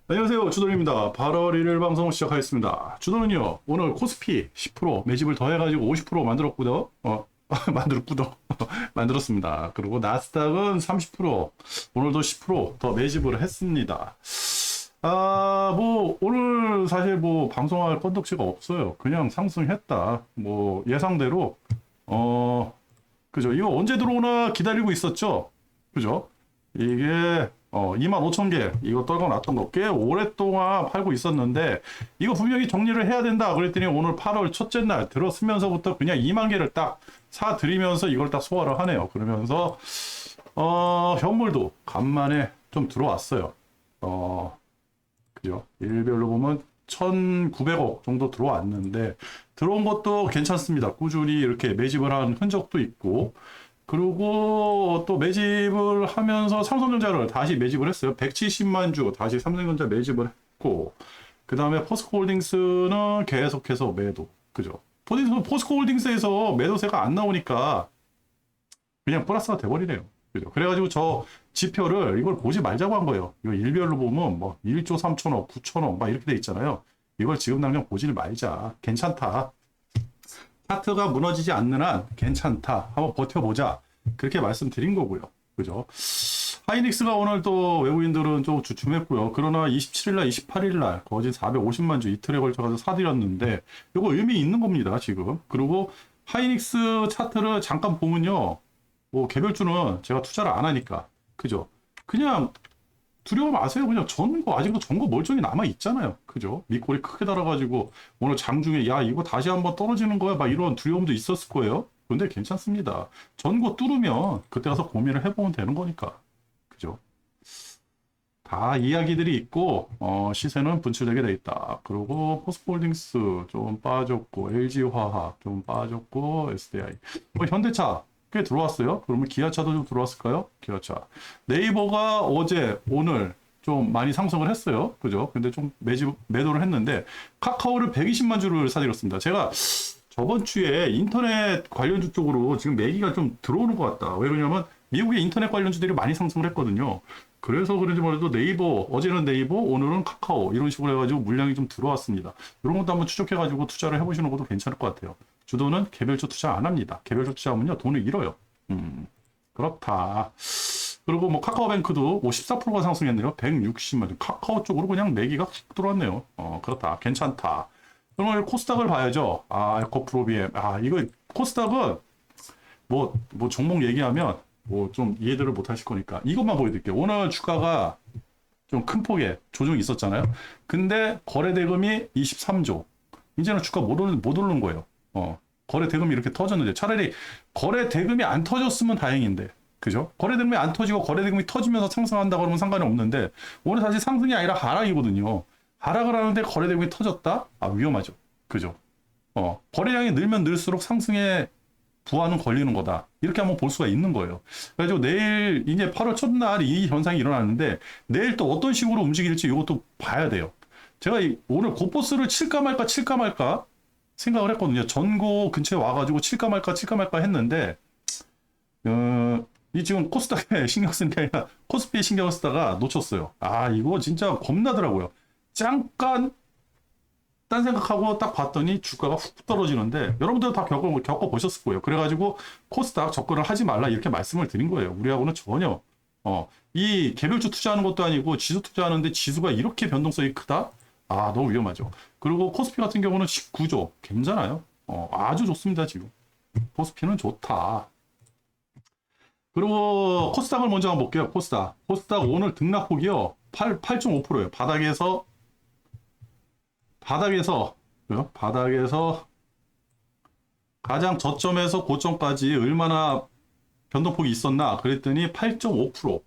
안녕하세요. 주돈입니다. 8월 1일 방송 시작하겠습니다. 주돈은요, 오늘 코스피 10% 매집을 더해가지고 50% 만들었고요. 만들었고요. 만들었습니다. 그리고 나스닥은 30%, 오늘도 10%더 매집을 했습니다. 오늘 사실 방송할 건덕지가 없어요. 그냥 상승했다. 예상대로, 그죠. 이거 언제 들어오나 기다리고 있었죠. 그죠. 이게 25,000개 이거 떨궈놨던 거 꽤 오랫동안 팔고 있었는데 이거 분명히 정리를 해야 된다 그랬더니 오늘 8월 첫째 날 들어서면서부터 그냥 2만 개를 딱 사들이면서 이걸 딱 소화를 하네요. 그러면서 현물도 간만에 좀 들어왔어요. 그죠. 일별로 보면 1,900억 정도 들어왔는데 들어온 것도 괜찮습니다. 꾸준히 이렇게 매집을 한 흔적도 있고 그리고 또 매집을 하면서 삼성전자를 다시 매집을 했어요. 170만 주 다시 삼성전자 매집을 했고, 그 다음에 포스코홀딩스는 계속해서 매도. 그죠? 포스코홀딩스에서 매도세가 안 나오니까 그냥 플러스가 돼버리네요. 그죠? 그래가지고 저 지표를 이걸 보지 말자고 한 거예요. 이거 일별로 보면 1조 3천억, 9천억 막 이렇게 돼 있잖아요. 이걸 지금 당장 보지를 말자. 괜찮다. 차트가 무너지지 않는 한 괜찮다. 한번 버텨보자. 그렇게 말씀드린 거고요. 그죠? 하이닉스가 오늘 또 외국인들은 좀 주춤했고요. 그러나 27일날, 28일날 거진 450만 주 이틀에 걸쳐가지고 사들였는데 이거 의미 있는 겁니다. 지금. 그리고 하이닉스 차트를 잠깐 보면요. 개별주는 제가 투자를 안 하니까. 그죠? 그냥 두려워 마세요. 그냥 전거 아직도 전거 멀쩡히 남아 있잖아요. 그죠? 밑골이 크게 달아가지고 오늘 장중에 야 이거 다시 한번 떨어지는 거야 막 이런 두려움도 있었을 거예요. 근데 괜찮습니다. 전거 뚫으면 그때 가서 고민을 해보면 되는 거니까. 그죠? 다 이야기들이 있고 시세는 분출되게 돼 있다. 그리고 포스코홀딩스 좀 빠졌고 LG화학 좀 빠졌고 SDI 현대차 꽤 들어왔어요. 그러면 기아차도 좀 들어왔을까요? 기아차. 네이버가 어제 오늘 좀 많이 상승을 했어요. 그죠? 근데 좀 매도를 했는데 카카오를 120만 주를 사들였습니다. 제가 저번 주에 인터넷 관련주 쪽으로 지금 매기가 좀 들어오는 것 같다. 왜 그러냐면 미국의 인터넷 관련주들이 많이 상승을 했거든요. 그래서 그런지 몰라도 네이버, 어제는 네이버, 오늘은 카카오 이런 식으로 해가지고 물량이 좀 들어왔습니다. 이런 것도 한번 추적해가지고 투자를 해보시는 것도 괜찮을 것 같아요. 주도는 개별주 투자 안 합니다. 개별주 투자하면요 돈을 잃어요. 그렇다. 그리고 카카오뱅크도 14%가 상승했네요. 160만 원. 카카오 쪽으로 그냥 매기가 훅 들어왔네요. 그렇다. 괜찮다. 그러면 코스닥을 봐야죠. 에코프로비엠. 이거 코스닥은 종목 얘기하면 좀 이해들을 못 하실 거니까 이것만 보여드릴게요. 오늘 주가가 좀 큰 폭의 조정이 있었잖아요. 근데 거래 대금이 23조. 이제는 주가 못 오르는 거예요. 거래 대금이 이렇게 터졌는데 차라리 거래 대금이 안 터졌으면 다행인데. 그죠? 거래 대금이 안 터지고 거래 대금이 터지면서 상승한다 그러면 상관이 없는데 오늘 사실 상승이 아니라 하락이거든요. 하락을 하는데 거래 대금이 터졌다? 위험하죠. 그죠? 거래량이 늘면 늘수록 상승에 부하는 걸리는 거다. 이렇게 한번 볼 수가 있는 거예요. 그래가지고 내일 이제 8월 첫날 이 현상이 일어나는데 내일 또 어떤 식으로 움직일지 이것도 봐야 돼요. 제가 오늘 고포스를 칠까 말까 생각을 했거든요. 전고 근처에 와가지고 칠까 말까 했는데 이 지금 코스닥에 신경 쓰는 게 아니라 코스피에 신경을 쓰다가 놓쳤어요. 이거 진짜 겁나더라고요. 잠깐 딴 생각하고 딱 봤더니 주가가 훅 떨어지는데 여러분들 다 겪어보셨을 거예요. 그래가지고 코스닥 접근을 하지 말라 이렇게 말씀을 드린 거예요. 우리하고는 전혀 이 개별주 투자하는 것도 아니고 지수 투자하는데 지수가 이렇게 변동성이 크다? 너무 위험하죠. 그리고 코스피 같은 경우는 19조 괜찮아요. 아주 좋습니다 지금. 코스피는 좋다. 그리고 코스닥을 먼저 한번 볼게요. 코스닥 오늘 등락폭이요 8.5%예요. 바닥에서 가장 저점에서 고점까지 얼마나 변동폭이 있었나 그랬더니 8.5%.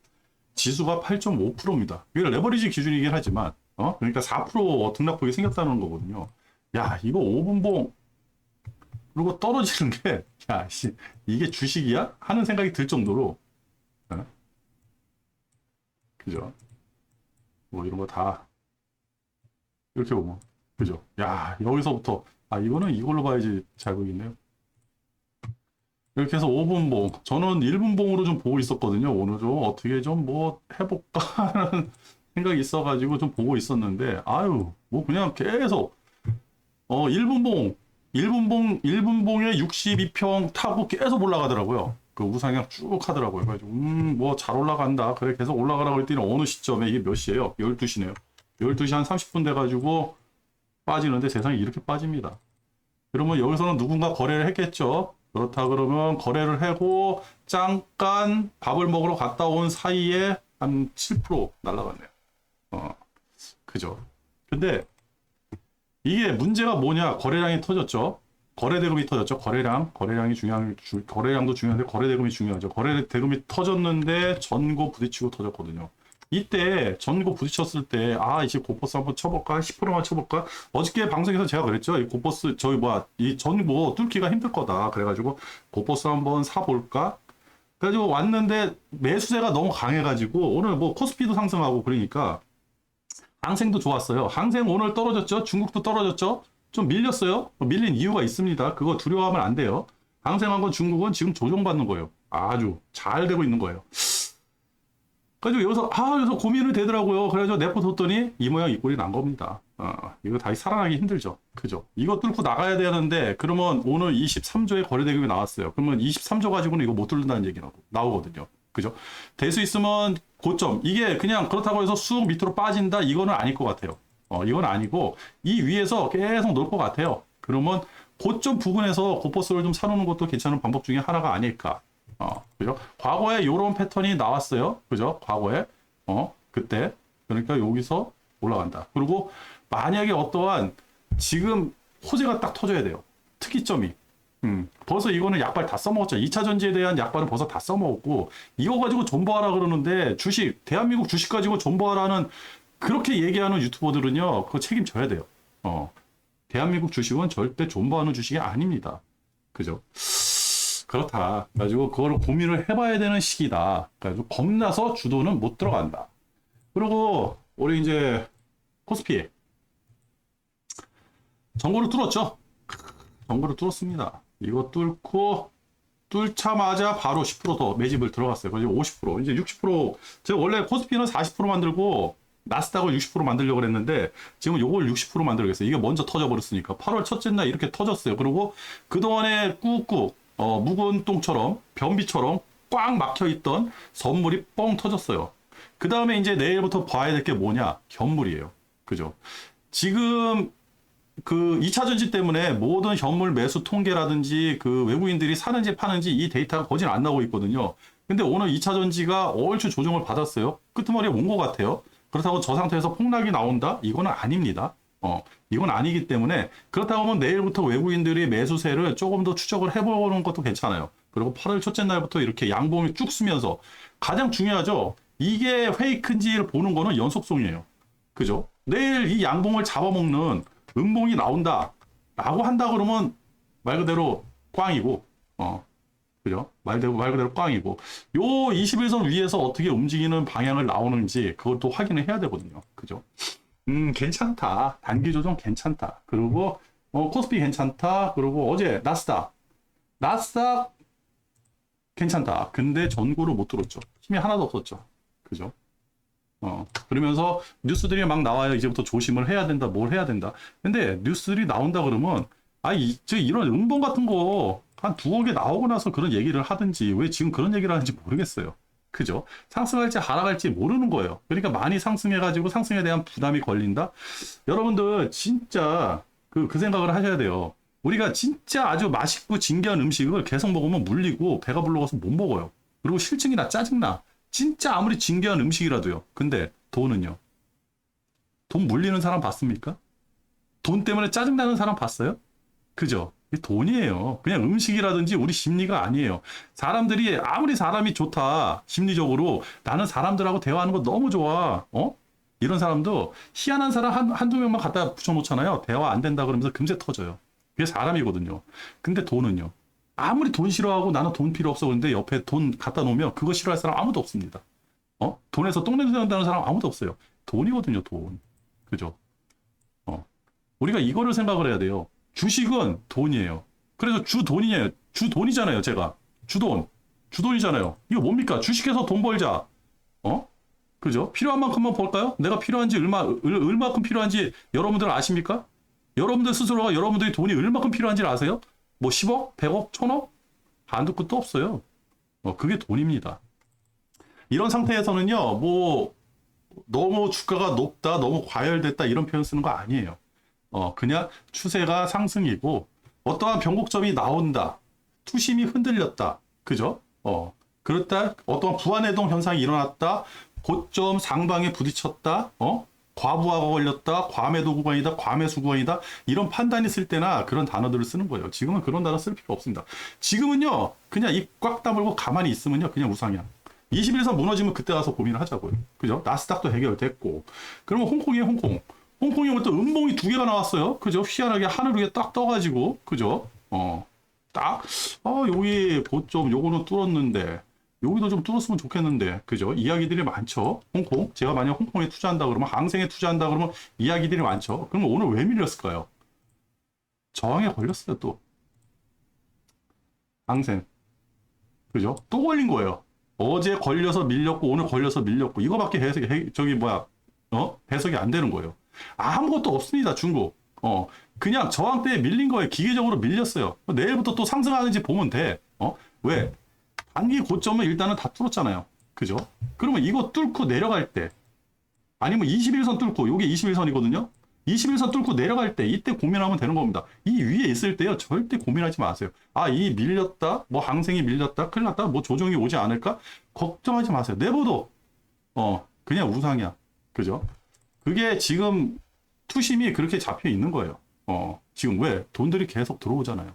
지수가 8.5%입니다. 이게 레버리지 기준이긴 하지만 그러니까 4% 등락폭이 생겼다는 거거든요. 야, 이거 5분봉 그리고 떨어지는 게 이게 주식이야? 하는 생각이 들 정도로 그죠? 이런 거 다 이렇게 보면 그죠? 야, 여기서부터 이거는 이걸로 봐야지 잘 보이겠네요. 이렇게 해서 5분봉 저는 1분봉으로 좀 보고 있었거든요. 오늘 좀 어떻게 좀 해볼까 하는 생각이 있어가지고 좀 보고 있었는데, 아유, 뭐 그냥 계속, 1분봉에 62평 타고 계속 올라가더라고요. 그 우상향 쭉 하더라고요. 그래가지고, 뭐 잘 올라간다. 그래, 계속 올라가라고 했더니 어느 시점에 이게 몇 시예요? 12시네요. 12시 한 30분 돼가지고 빠지는데 세상에 이렇게 빠집니다. 그러면 여기서는 누군가 거래를 했겠죠. 그렇다 그러면 거래를 하고 잠깐 밥을 먹으러 갔다 온 사이에 한 7% 날라갔네요. 그죠. 근데 이게 문제가 뭐냐? 거래량이 터졌죠. 거래 대금이 터졌죠. 거래량도 중요한데 거래 대금이 중요하죠. 거래 대금이 터졌는데 전고 부딪히고 터졌거든요. 이때 전고 부딪혔을 때 이제 고버스 한번 쳐볼까? 10%만 쳐볼까? 어저께 방송에서 제가 그랬죠. 이 고버스 이 전고 뚫기가 힘들 거다. 그래가지고 고버스 한번 사볼까? 그래가지고 왔는데 매수세가 너무 강해가지고 오늘 뭐 코스피도 상승하고 그러니까 항생도 좋았어요. 항생 오늘 떨어졌죠. 중국도 떨어졌죠. 좀 밀렸어요. 밀린 이유가 있습니다. 그거 두려워하면 안 돼요. 항생하고 중국은 지금 조정받는 거예요. 아주 잘 되고 있는 거예요. 그래가지고 여기서 고민을 되더라고요. 그래가지고 내포뒀더니 이 모양 이 꼴이 난 겁니다. 이거 다시 살아나기 힘들죠. 그죠? 이거 뚫고 나가야 되는데 그러면 오늘 23조의 거래대금이 나왔어요. 그러면 23조 가지고는 이거 못 뚫는다는 얘기가 나오거든요. 그죠? 될 수 있으면 고점. 이게 그냥 그렇다고 해서 쑥 밑으로 빠진다? 이거는 아닐 것 같아요. 이건 아니고 이 위에서 계속 놀 것 같아요. 그러면 고점 부근에서 고퍼스를 좀 사놓는 것도 괜찮은 방법 중에 하나가 아닐까. 그죠? 과거에 이런 패턴이 나왔어요. 그죠? 과거에. 그때. 그러니까 여기서 올라간다. 그리고 만약에 어떠한 지금 호재가 딱 터져야 돼요. 특이점이. 벌써 이거는 약발 다 써먹었죠. 2차 전지에 대한 약발은 벌써 다 써먹었고, 이거 가지고 존버하라 그러는데, 대한민국 주식 가지고 존버하라는, 그렇게 얘기하는 유튜버들은요, 그거 책임져야 돼요. 대한민국 주식은 절대 존버하는 주식이 아닙니다. 그죠? 그렇다. 그래가지고, 그거를 고민을 해봐야 되는 시기다. 그래가지고, 겁나서 주도는 못 들어간다. 그리고, 우리 이제, 코스피. 정보를 뚫었죠? 정보를 뚫었습니다. 이거 뚫자마자 바로 10%더 매집을 들어갔어요. 그래서 50%, 이제 60%, 제가 원래 코스피는 40% 만들고, 나스닥을 60% 만들려고 그랬는데, 지금 요걸 60% 만들겠어요. 이게 먼저 터져버렸으니까. 8월 첫째 날 이렇게 터졌어요. 그리고 그동안에 꾹꾹, 묵은 똥처럼, 변비처럼 꽉 막혀있던 선물이 뻥 터졌어요. 그 다음에 이제 내일부터 봐야 될 게 뭐냐? 현물이에요. 그죠? 지금, 그 2차 전지 때문에 모든 현물 매수 통계라든지 그 외국인들이 사는지 파는지 이 데이터가 거진 안 나오고 있거든요. 근데 오늘 2차 전지가 얼추 조정을 받았어요. 끄트머리에 온 것 같아요. 그렇다고 저 상태에서 폭락이 나온다? 이거는 아닙니다. 이건 아니기 때문에 그렇다고 하면 내일부터 외국인들이 매수세를 조금 더 추적을 해보는 것도 괜찮아요. 그리고 8월 첫째 날부터 이렇게 양봉이 쭉 쓰면서 가장 중요하죠. 이게 페이크인지를 보는 거는 연속성이에요. 그죠? 내일 이 양봉을 잡아먹는 음봉이 나온다 라고 한다 그러면 말 그대로 꽝이고 그죠? 말 그대로 꽝이고 요 21선 위에서 어떻게 움직이는 방향을 나오는지 그것도 확인을 해야 되거든요. 그죠? 괜찮다. 단기 조정 괜찮다. 그리고 코스피 괜찮다. 그리고 어제 나스닥 괜찮다. 근데 전고를 못 들었죠. 힘이 하나도 없었죠. 그죠? 그러면서 뉴스들이 막 나와요. 이제부터 조심을 해야 된다. 뭘 해야 된다. 근데 뉴스들이 나온다 그러면 이런 음봉 같은 거 한 두어 개 나오고 나서 그런 얘기를 하든지 왜 지금 그런 얘기를 하는지 모르겠어요. 그죠? 상승할지 하락할지 모르는 거예요. 그러니까 많이 상승해가지고 상승에 대한 부담이 걸린다. 여러분들 진짜 그 생각을 하셔야 돼요. 우리가 진짜 아주 맛있고 진귀한 음식을 계속 먹으면 물리고 배가 불러가서 못 먹어요. 그리고 실증이나 짜증나. 진짜 아무리 진귀한 음식이라도요. 근데 돈은요? 돈 물리는 사람 봤습니까? 돈 때문에 짜증나는 사람 봤어요? 그죠? 이게 돈이에요. 그냥 음식이라든지 우리 심리가 아니에요. 사람들이 아무리 사람이 좋다. 심리적으로 나는 사람들하고 대화하는 거 너무 좋아. 이런 사람도 희한한 사람 한두 명만 갖다 붙여놓잖아요. 대화 안 된다 그러면서 금세 터져요. 그게 사람이거든요. 근데 돈은요? 아무리 돈 싫어하고 나는 돈 필요 없어 그런데 옆에 돈 갖다 놓으면 그거 싫어할 사람 아무도 없습니다. 돈에서 똥냄새 난다는 사람 아무도 없어요. 돈이거든요, 돈. 그죠? 우리가 이거를 생각을 해야 돼요. 주식은 돈이에요. 그래서 주돈이잖아요, 제가. 주돈이잖아요. 이거 뭡니까? 주식해서 돈 벌자. 그죠? 필요한 만큼만 볼까요? 내가 필요한지 얼마큼 필요한지 여러분들 아십니까? 여러분들 스스로가 여러분들이 돈이 얼마큼 필요한지를 아세요? 뭐 10억, 100억, 1000억? 한도 끝도 없어요. 그게 돈입니다. 이런 상태에서는요, 뭐 너무 주가가 높다, 너무 과열됐다 이런 표현 쓰는 거 아니에요. 그냥 추세가 상승이고 어떠한 변곡점이 나온다, 투심이 흔들렸다, 그죠? 그렇다, 어떠한 부안해동 현상이 일어났다, 고점 상방에 부딪혔다, 과부하가 걸렸다, 과매도 구간이다, 과매수 구간이다, 이런 판단이 쓸 때나 그런 단어들을 쓰는 거예요. 지금은 그런 단어 쓸 필요 없습니다. 지금은요, 그냥 입 꽉 다물고 가만히 있으면요, 그냥 우상이야. 21선 무너지면 그때 가서 고민을 하자고요. 그죠? 나스닥도 해결됐고. 그러면 홍콩이에요, 홍콩. 홍콩이 오늘 또 음봉이 두 개가 나왔어요. 그죠? 희한하게 하늘 위에 딱 떠가지고. 그죠? 딱. 여기 고점, 요거는 뚫었는데. 여기도 좀 뚫었으면 좋겠는데. 그죠? 이야기들이 많죠. 홍콩. 제가 만약 홍콩에 투자한다 그러면, 항생에 투자한다 그러면 이야기들이 많죠. 그러면 오늘 왜 밀렸을까요? 저항에 걸렸어요, 또. 항생. 그죠? 또 걸린 거예요. 어제 걸려서 밀렸고 오늘 걸려서 밀렸고 이거밖에 해석이 안 되는 거예요. 아무것도 없습니다. 중국. 그냥 저항대에 밀린 거예요. 기계적으로 밀렸어요. 내일부터 또 상승하는지 보면 돼. 왜? 단기 고점은 일단은 다 뚫었잖아요. 그죠? 그러면 이거 뚫고 내려갈 때 아니면 21선 뚫고 요게 21선이거든요. 21선 뚫고 내려갈 때 이때 고민하면 되는 겁니다. 이 위에 있을 때요 절대 고민하지 마세요. 이 밀렸다, 뭐 항생이 밀렸다, 큰일 났다, 뭐 조정이 오지 않을까 걱정하지 마세요. 내버려. 그냥 우상이야. 그죠? 그게 지금 투심이 그렇게 잡혀 있는 거예요. 지금 왜? 돈들이 계속 들어오잖아요.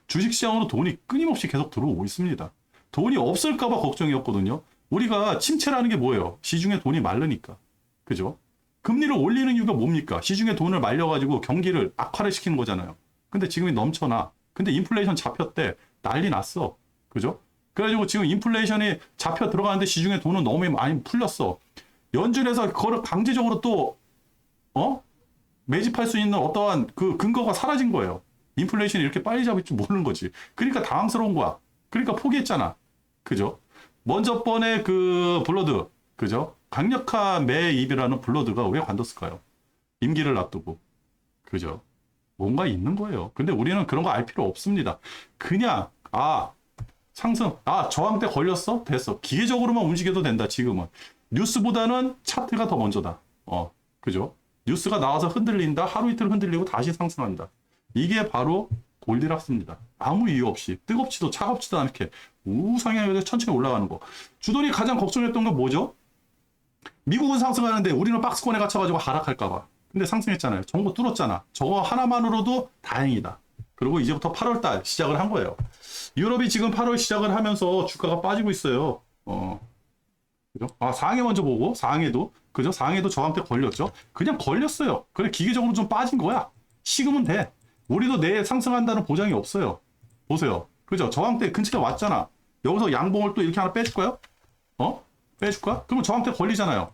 주식시장으로 돈이 끊임없이 계속 들어오고 있습니다. 돈이 없을까봐 걱정이었거든요. 우리가 침체라는 게 뭐예요? 시중에 돈이 마르니까. 그죠? 금리를 올리는 이유가 뭡니까? 시중에 돈을 말려가지고 경기를 악화를 시키는 거잖아요. 근데 지금이 넘쳐나. 근데 인플레이션 잡혔대. 난리 났어. 그죠? 그래가지고 지금 인플레이션이 잡혀 들어가는데 시중에 돈은 너무 많이 풀렸어. 연준에서 그거를 강제적으로 또, 매집할 수 있는 어떠한 그 근거가 사라진 거예요. 인플레이션이 이렇게 빨리 잡을 줄 모르는 거지. 그러니까 당황스러운 거야. 그러니까 포기했잖아. 그죠? 먼저 번에 그 블러드. 그죠? 강력한 매입이라는 블러드가 왜 관뒀을까요? 임기를 놔두고. 그죠? 뭔가 있는 거예요. 근데 우리는 그런 거 알 필요 없습니다. 그냥, 상승, 저항대 걸렸어? 됐어. 기계적으로만 움직여도 된다, 지금은. 뉴스보다는 차트가 더 먼저다. 그죠? 뉴스가 나와서 흔들린다, 하루 이틀 흔들리고 다시 상승한다. 이게 바로 골디락스입니다. 아무 이유 없이, 뜨겁지도 차갑지도 않게, 우상향해서 천천히 올라가는 거. 주돈이 가장 걱정했던 건 뭐죠? 미국은 상승하는데 우리는 박스권에 갇혀가지고 하락할까봐. 근데 상승했잖아요. 정보 뚫었잖아. 저거 하나만으로도 다행이다. 그리고 이제부터 8월달 시작을 한 거예요. 유럽이 지금 8월 시작을 하면서 주가가 빠지고 있어요. 그죠? 상해 먼저 보고, 상해도, 그죠? 상해도 저한테 걸렸죠? 그냥 걸렸어요. 그래, 기계적으로 좀 빠진 거야. 식으면 돼. 우리도 내일 상승한다는 보장이 없어요. 보세요. 그죠? 저항대 근처에 왔잖아. 여기서 양봉을 또 이렇게 하나 빼줄까요? 빼줄까? 그러면 저항대 걸리잖아요.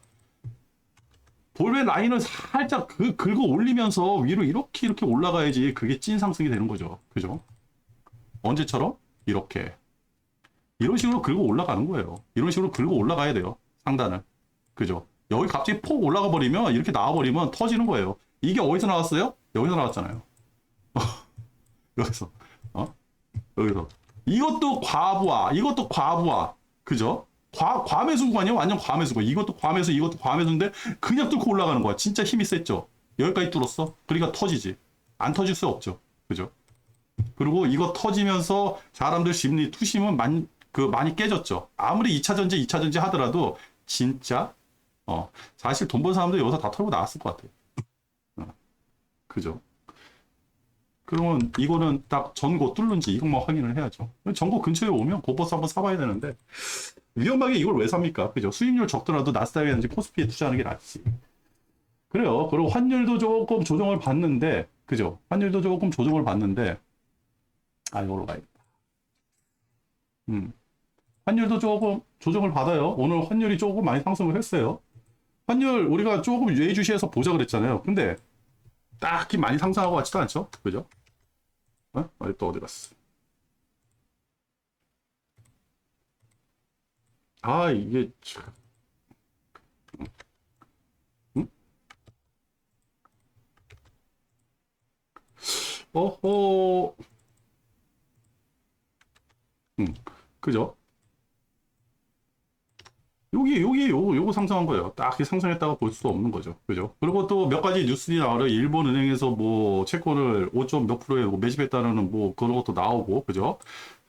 볼베 라인을 살짝 긁어 올리면서 위로 이렇게 올라가야지 그게 찐 상승이 되는 거죠. 그죠? 언제처럼? 이렇게. 이런 식으로 긁어 올라가는 거예요. 이런 식으로 긁어 올라가야 돼요. 상단을. 그죠? 여기 갑자기 폭 올라가 버리면 이렇게 나와버리면 터지는 거예요. 이게 어디서 나왔어요? 여기서 나왔잖아요. 여기서. 여기서. 이것도 과부하. 이것도 과부하. 그죠? 과매수 구간이요? 완전 과매수 구간. 이것도 과매수, 이것도 과매수인데 그냥 뚫고 올라가는 거야. 진짜 힘이 셌죠? 여기까지 뚫었어? 그러니까 터지지. 안 터질 수 없죠. 그죠? 그리고 이거 터지면서 사람들 심리 투심은 많이 깨졌죠. 아무리 2차 전지, 2차 전지 하더라도 진짜 사실 돈 번 사람들 여기서 다 털고 나왔을 것 같아요. 그죠? 그러면 이거는 딱 전고 뚫는지 이것만 확인을 해야죠. 전고 근처에 오면 고버스 한번 사봐야 되는데 위험하게 이걸 왜 삽니까? 그죠? 수익률 적더라도 나스닥이라든지 코스피에 투자하는 게 낫지. 그래요. 그리고 환율도 조금 조정을 받는데, 그죠? 환율도 조금 조정을 받는데, 이걸로 가야겠다. 환율도 조금 조정을 받아요. 오늘 환율이 조금 많이 상승을 했어요. 환율 우리가 조금 예주시에서 보자 그랬잖아요. 근데 딱히 많이 상승하고 같지도 않죠? 그죠? 또 어디 갔어? 이게 어허, 그죠? 요거 상승한 거예요. 딱히 상승했다고 볼 수 없는 거죠. 그죠? 그리고 또 몇 가지 뉴스들이 나와요. 일본 은행에서 뭐 채권을 5점 몇 프로에 매집했다는 뭐 그런 것도 나오고, 그죠?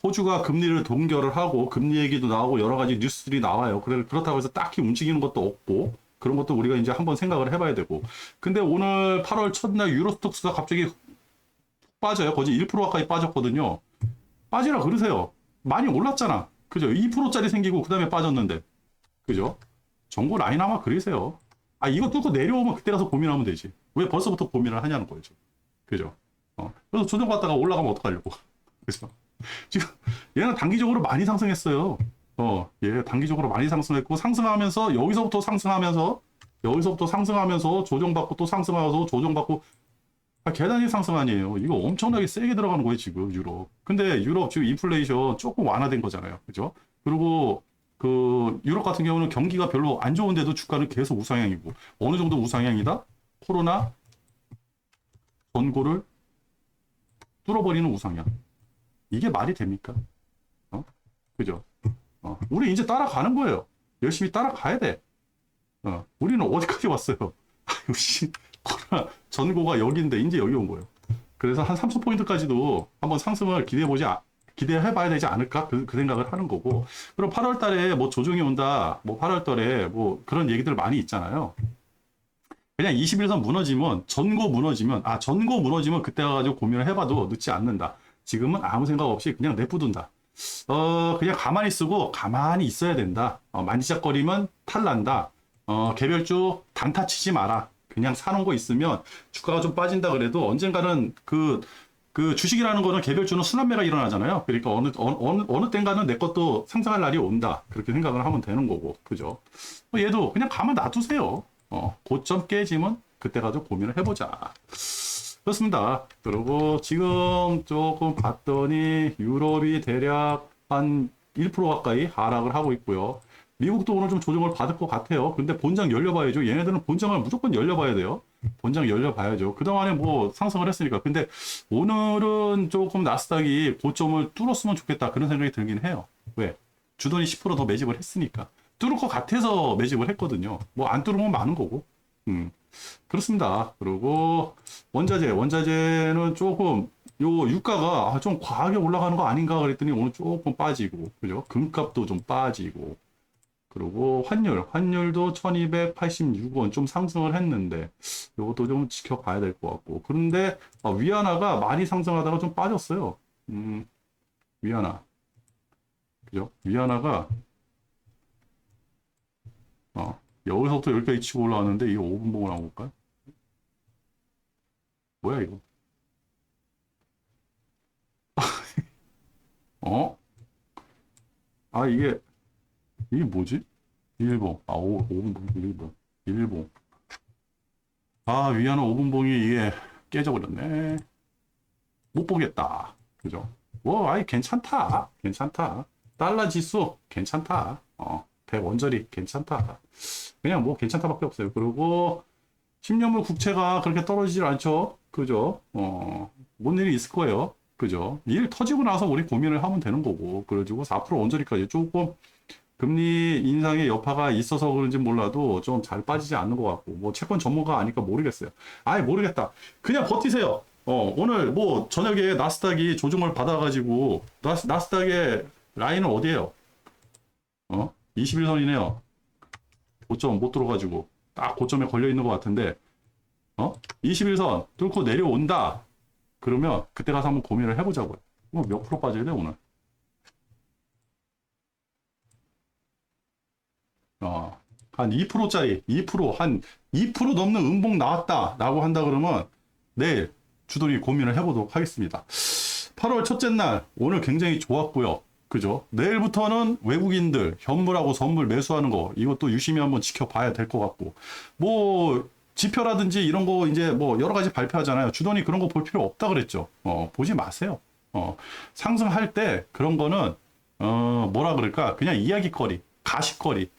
호주가 금리를 동결을 하고 금리 얘기도 나오고 여러 가지 뉴스들이 나와요. 그렇다고 해서 딱히 움직이는 것도 없고 그런 것도 우리가 이제 한번 생각을 해봐야 되고. 근데 오늘 8월 첫날 유로스톡스가 갑자기 훅 빠져요. 거의 1% 가까이 빠졌거든요. 빠지라 그러세요. 많이 올랐잖아. 그죠? 2%짜리 생기고 그 다음에 빠졌는데. 그죠? 정보 라인 아마 그리세요. 아, 이거 뚫고 내려오면 그때 가서 고민하면 되지. 왜 벌써부터 고민을 하냐는 거죠. 그죠? 그래서 조정받다가 올라가면 어떡하려고. 그죠? 지금 얘는 단기적으로 많이 상승했어요. 얘 단기적으로 많이 상승했고 상승하면서 여기서부터 상승하면서 조정받고 또 상승하면서 조정받고 계단이 상승 아니에요. 이거 엄청나게 세게 들어가는 거예요, 지금 유럽. 근데 유럽 지금 인플레이션 조금 완화된 거잖아요. 그죠? 그리고 그 유럽 같은 경우는 경기가 별로 안 좋은데도 주가는 계속 우상향이고 어느 정도 우상향이다? 코로나 전고를 뚫어버리는 우상향. 이게 말이 됩니까? 그죠? 우리 이제 따라가는 거예요. 열심히 따라가야 돼. 우리는 어디까지 왔어요? 아유, 씨. 코로나 전고가 여기인데, 이제 여기 온 거예요. 그래서 한 30포인트까지도 한번 상승을 기대해봐야 되지 않을까? 그 생각을 하는 거고. 그럼 8월 달에 뭐 조정이 온다, 뭐 8월 달에 뭐 그런 얘기들 많이 있잖아요. 그냥 21선 무너지면, 전고 무너지면 그때 가가지고 고민을 해봐도 늦지 않는다. 지금은 아무 생각 없이 그냥 내버둔다. 그냥 가만히 쓰고 가만히 있어야 된다. 만지작거리면 탈난다. 개별주 단타 치지 마라. 그냥 사놓은 거 있으면 주가가 좀 빠진다 그래도 언젠가는 그 주식이라는 거는 개별주는 순환매가 일어나잖아요. 그러니까 어느 땐가는 내 것도 상승할 날이 온다. 그렇게 생각을 하면 되는 거고. 그죠? 얘도 그냥 가만 놔두세요. 고점 깨지면 그때 가서 고민을 해보자. 그렇습니다. 그리고 지금 조금 봤더니 유럽이 대략 한 1% 가까이 하락을 하고 있고요. 미국도 오늘 좀 조정을 받을 것 같아요. 근데 본장 열려봐야죠. 얘네들은 본장을 무조건 열려봐야 돼요. 본장 열려봐야죠. 그동안에 뭐 상승을 했으니까. 근데 오늘은 조금 나스닥이 고점을 뚫었으면 좋겠다. 그런 생각이 들긴 해요. 왜? 주돈이 10%더 매집을 했으니까. 뚫을 것 같아서 매집을 했거든요. 뭐 안 뚫으면 많은 거고. 그렇습니다. 그리고 원자재는 조금 요 유가가 좀 과하게 올라가는 거 아닌가 그랬더니 오늘 조금 빠지고, 그죠? 금값도 좀 빠지고, 그리고 환율도 1286원 좀 상승을 했는데, 요것도 좀 지켜봐야 될 것 같고. 그런데 위안화가 많이 상승하다가 좀 빠졌어요. 위안화. 그죠? 위안화가 여기서부터 여기까지 치고 올라왔는데 이거 5분 보고 나온 걸까요? 뭐야 이거? 어? 아 이게 뭐지? 일봉. 5분 봉. 일봉. 위안화 5분 봉이 이게 깨져버렸네. 못 보겠다. 그죠? 아이 괜찮다. 달러 지수 괜찮다. 100 원저리 괜찮다. 그냥 뭐 괜찮다밖에 없어요. 그리고 10년물 국채가 그렇게 떨어지질 않죠. 그죠? 뭔 일이 있을 거예요. 그죠? 일 터지고 나서 우리 고민을 하면 되는 거고. 그래가지고 4% 원저리까지 조금 금리 인상의 여파가 있어서 그런지 몰라도 좀 잘 빠지지 않는 것 같고. 뭐 채권 전문가 아니까 모르겠어요. 아예 모르겠다. 그냥 버티세요. 오늘 뭐 저녁에 나스닥이 조정을 받아가지고 나스닥의 라인은 어디에요? 21선이네요. 고점 못 들어가지고 딱 고점에 걸려 있는 것 같은데 21선 뚫고 내려온다 그러면 그때 가서 한번 고민을 해보자고요. 몇 프로 빠져야 돼 오늘? 한 2%짜리 2%한 2% 넘는 음봉 나왔다 라고 한다 그러면 내일 주돌이 고민을 해보도록 하겠습니다. 8월 첫째 날 오늘 굉장히 좋았고요. 그죠? 내일부터는 외국인들 현물하고 선물 매수하는 거 이것도 유심히 한번 지켜봐야 될 것 같고 뭐 지표라든지 이런 거 이제 뭐 여러 가지 발표하잖아요. 주돈이 그런 거 볼 필요 없다 그랬죠. 보지 마세요. 상승할 때 그런 거는 뭐라 그럴까 그냥 이야기거리 가십거리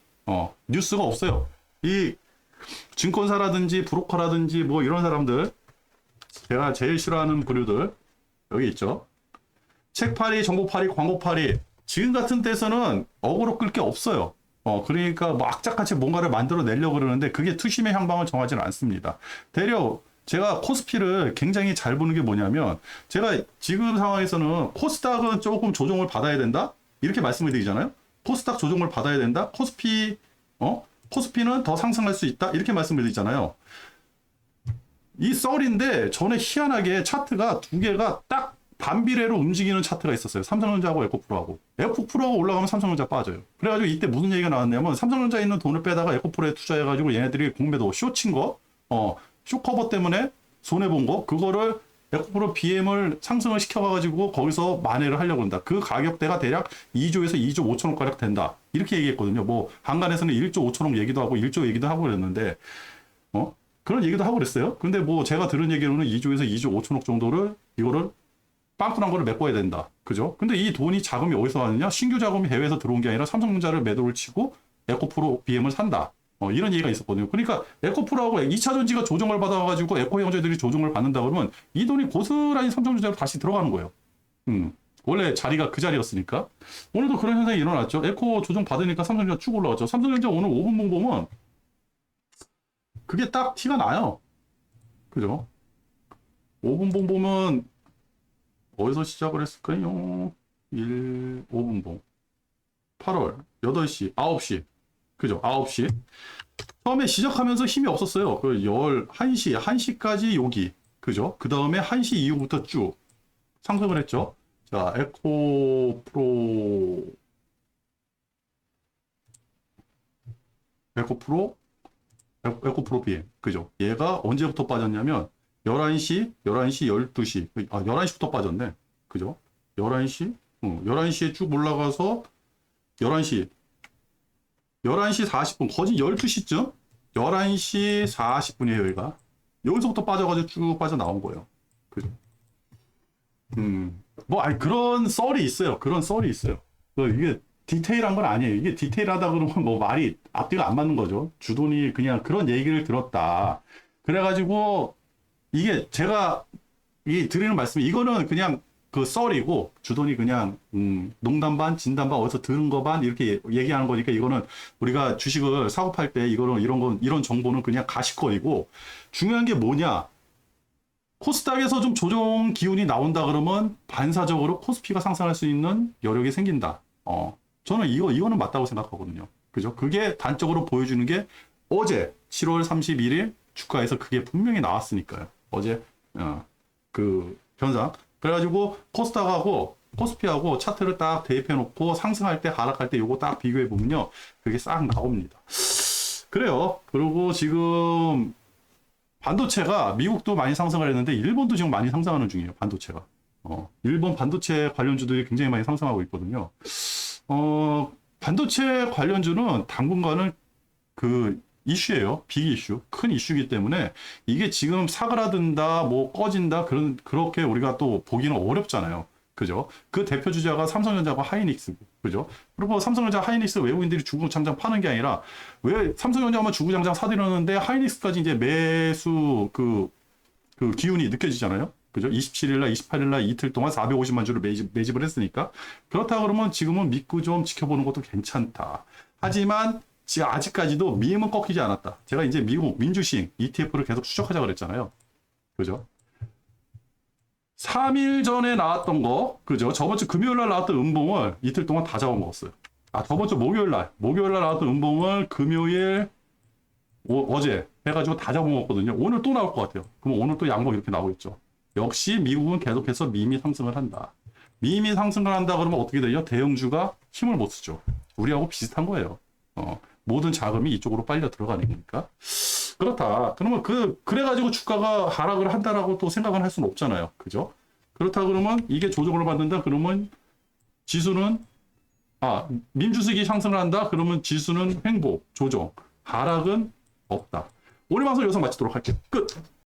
뉴스가 없어요. 이 증권사라든지 브로커라든지 뭐 이런 사람들 제가 제일 싫어하는 부류들 여기 있죠. 책팔이, 정보팔이, 광고팔이. 지금 같은 때서는 어그로 끌 게 없어요. 그러니까 뭐 악착같이 뭔가를 만들어 내려고 그러는데 그게 투심의 향방을 정하지는 않습니다. 대려 제가 코스피를 굉장히 잘 보는 게 뭐냐면 제가 지금 상황에서는 코스닥은 조금 조정을 받아야 된다? 이렇게 말씀을 드리잖아요. 코스닥 조정을 받아야 된다? 코스피는 더 상승할 수 있다? 이렇게 말씀을 드리잖아요. 이 썰인데 전에 희한하게 차트가 두 개가 딱 반비례로 움직이는 차트가 있었어요. 삼성전자하고 에코프로하고. 에코프로가 올라가면 삼성전자 빠져요. 그래가지고 이때 무슨 얘기가 나왔냐면 삼성전자에 있는 돈을 빼다가 에코프로에 투자해가지고 얘네들이 공매도 쇼친 거, 쇼커버 때문에 손해본 거, 그거를 에코프로 BM을 상승을 시켜가지고 거기서 만회를 하려고 한다. 그 가격대가 대략 2조에서 2조 5천억 가량 된다. 이렇게 얘기했거든요. 뭐 한간에서는 1조 5천억 얘기도 하고 1조 얘기도 하고 그랬는데, 그런 얘기도 하고 그랬어요. 근데 뭐 제가 들은 얘기로는 2조에서 2조 5천억 정도를 이거를 빵꾸난 거를 메꿔야 된다. 그죠? 근데 이 돈이 자금이 어디서 왔느냐? 신규 자금이 해외에서 들어온 게 아니라 삼성전자를 매도를 치고 에코프로 BM을 산다. 이런 얘기가 있었거든요. 그러니까 에코프로하고 2차 전지가 조정을 받아가지고 에코 형제들이 조정을 받는다 그러면 이 돈이 고스란히 삼성전자로 다시 들어가는 거예요. 원래 자리가 그 자리였으니까. 오늘도 그런 현상이 일어났죠. 에코 조정 받으니까 삼성전자 쭉 올라갔죠. 삼성전자 오늘 5분 봉 보면 그게 딱 티가 나요. 그죠? 5분 봉 보면 어디서 시작을 했을까요? 5분 봉. 8월 8시, 9시. 그죠? 9시. 처음에 시작하면서 힘이 없었어요. 그 11시, 1시까지 여기. 그죠? 그 다음에 1시 이후부터 쭉 상승을 했죠. 자, 에코프로 BM. 그죠? 얘가 언제부터 빠졌냐면 11시, 12시. 11시부터 빠졌네. 그죠? 11시? 11시에 쭉 올라가서 11시 40분, 거진 12시쯤? 11시 40분이에요, 여기가. 여기서부터 빠져가지고 쭉 빠져나온 거예요. 그죠? 그런 썰이 있어요. 그런 썰이 있어요. 이게 디테일한 건 아니에요. 이게 디테일하다 그러면 뭐 말이 앞뒤가 안 맞는 거죠. 주돈이 그냥 그런 얘기를 들었다. 그래가지고 이게 제가 드리는 말씀이 이거는 그냥 그 썰이고 주돈이 그냥 농담 반 진담 반 어디서 들은 거 반 이렇게 얘기하는 거니까 이거는 우리가 주식을 사고 팔 때 이거는 이런 정보는 그냥 가십거리고 중요한 게 뭐냐 코스닥에서 좀 조정 기운이 나온다 그러면 반사적으로 코스피가 상승할 수 있는 여력이 생긴다. 저는 이거는 맞다고 생각하거든요. 그죠? 그게 단적으로 보여주는 게 어제 7월 31일 주가에서 그게 분명히 나왔으니까요. 어제 그 현상. 그래가지고 코스닥하고 코스피하고 차트를 딱 대입해 놓고 상승할 때 하락할 때 요거 딱 비교해 보면요. 그게 싹 나옵니다. 그래요. 그리고 지금 반도체가 미국도 많이 상승을 했는데 일본도 지금 많이 상승하는 중이에요. 반도체가. 일본 반도체 관련주들이 굉장히 많이 상승하고 있거든요. 반도체 관련주는 당분간은 그 이슈예요. 빅 이슈. 큰 이슈이기 때문에 이게 지금 사그라든다, 뭐 꺼진다, 그렇게 우리가 또 보기는 어렵잖아요. 그죠? 그 대표 주자가 삼성전자와 하이닉스. 그죠? 그리고 삼성전자 하이닉스 외국인들이 주구장창 파는 게 아니라 왜 삼성전자만 주구장창 사들였는데 하이닉스까지 이제 매수 그 기운이 느껴지잖아요. 그죠? 27일날, 28일날 이틀 동안 450만 주를 매집을 했으니까. 그렇다 그러면 지금은 믿고 좀 지켜보는 것도 괜찮다. 하지만 아직까지도 미음은 꺾이지 않았다. 제가 이제 미국 민주시행 ETF를 계속 추적하자 그랬잖아요. 그죠? 3일 전에 나왔던 거, 그죠? 저번 주 금요일 날 나왔던 음봉을 이틀 동안 다 잡아먹었어요. 저번 주 목요일 날 나왔던 음봉을 금요일, 어제 해가지고 다 잡아먹었거든요. 오늘 또 나올 것 같아요. 그럼 오늘 또 양봉 이렇게 나오겠죠. 역시 미국은 계속해서 미미 상승을 한다. 미미 상승을 한다 그러면 어떻게 되죠? 대형주가 힘을 못 쓰죠. 우리하고 비슷한 거예요. 모든 자금이 이쪽으로 빨려 들어가는 거니까. 그렇다. 그러면 그래가지고 주가가 하락을 한다라고 또 생각을 할 수는 없잖아요. 그죠? 그렇다 그러면 이게 조정을 받는다 그러면 지수는, 민주수익이 상승을 한다 그러면 지수는 횡보, 조정, 하락은 없다. 오늘 방송 여기서 마치도록 할게요. 끝!